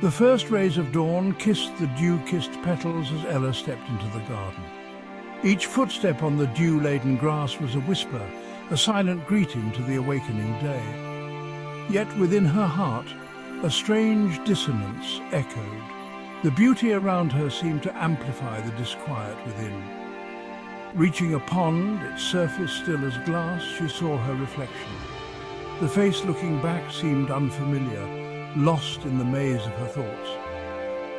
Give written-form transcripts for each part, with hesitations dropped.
The first rays of dawn kissed the dew-kissed petals as Ella stepped into the garden. Each footstep on the dew-laden grass was a whisper, a silent greeting to the awakening day. Yet within her heart, a strange dissonance echoed. The beauty around her seemed to amplify the disquiet within. Reaching a pond, its surface still as glass, she saw her reflection. The face looking back seemed unfamiliar, lost in the maze of her thoughts.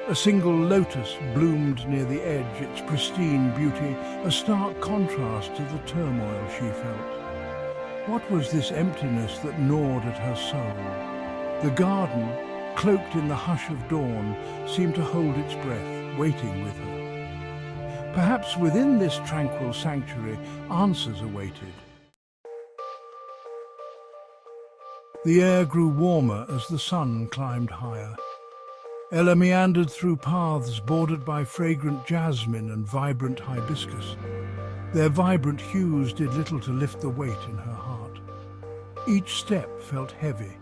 A single lotus bloomed near the edge, its pristine beauty a stark contrast to the turmoil she felt. What was this emptiness that gnawed at her soul? The garden, cloaked in the hush of dawn, seemed to hold its breath, waiting with her. Perhaps within this tranquil sanctuary, answers awaited. The air grew warmer as the sun climbed higher. Ella meandered through paths bordered by fragrant jasmine and vibrant hibiscus. Their vibrant hues did little to lift the weight in her heart. Each step felt heavy,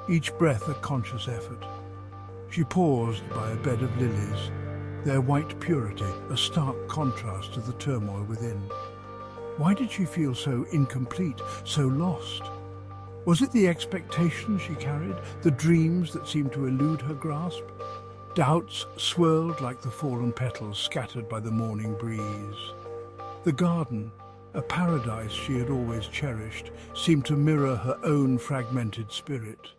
each breath a conscious effort. She paused by a bed of lilies, their white purity a stark contrast to the turmoil within. Why did she feel so incomplete, so lost? Was it the expectations she carried, the dreams that seemed to elude her grasp? Doubts swirled like the fallen petals scattered by the morning breeze. The garden, a paradise she had always cherished, seemed to mirror her own fragmented spirit.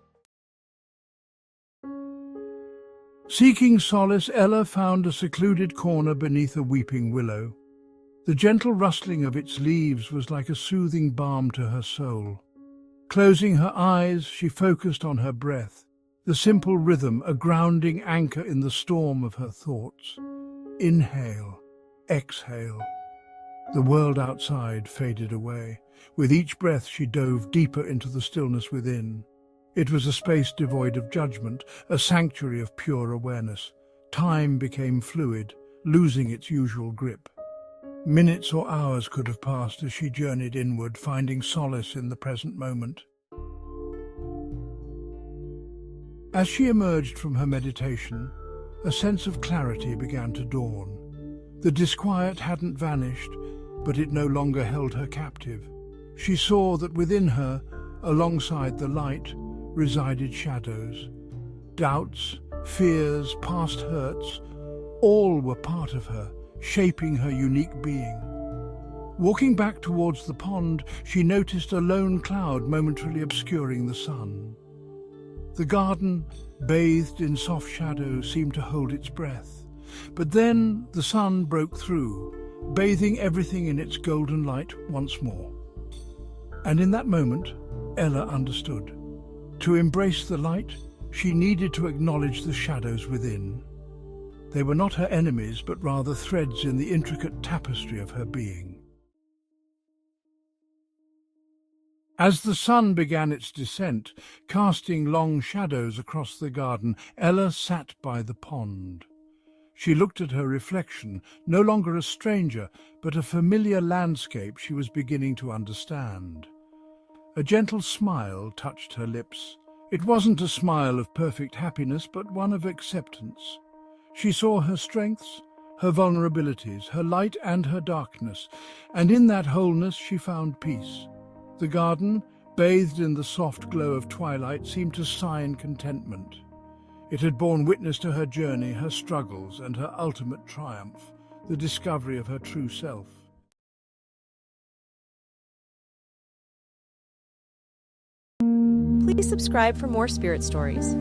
Seeking solace, Ella found a secluded corner beneath a weeping willow. The gentle rustling of its leaves was like a soothing balm to her soul. Closing her eyes, she focused on her breath, the simple rhythm, a grounding anchor in the storm of her thoughts. Inhale, exhale. The world outside faded away. With each breath she dove deeper into the stillness within. It was a space devoid of judgment, a sanctuary of pure awareness. Time became fluid, losing its usual grip. Minutes or hours could have passed as she journeyed inward, finding solace in the present moment. As she emerged from her meditation, a sense of clarity began to dawn. The disquiet hadn't vanished, but it no longer held her captive. She saw that within her, alongside the light, resided shadows. Doubts, fears, past hurts, all were part of her, shaping her unique being. Walking back towards the pond, she noticed a lone cloud momentarily obscuring the sun. The garden, bathed in soft shadow, seemed to hold its breath. But then the sun broke through, bathing everything in its golden light once more. And in that moment, Ella understood. To embrace the light, she needed to acknowledge the shadows within. They were not her enemies, but rather threads in the intricate tapestry of her being. As the sun began its descent, casting long shadows across the garden, Ella sat by the pond. She looked at her reflection, no longer a stranger, but a familiar landscape she was beginning to understand. A gentle smile touched her lips. It wasn't a smile of perfect happiness, but one of acceptance. She saw her strengths, her vulnerabilities, her light and her darkness, and in that wholeness she found peace. The garden, bathed in the soft glow of twilight, seemed to sign contentment. It had borne witness to her journey, her struggles, and her ultimate triumph, the discovery of her true self. Please subscribe for more spirit stories.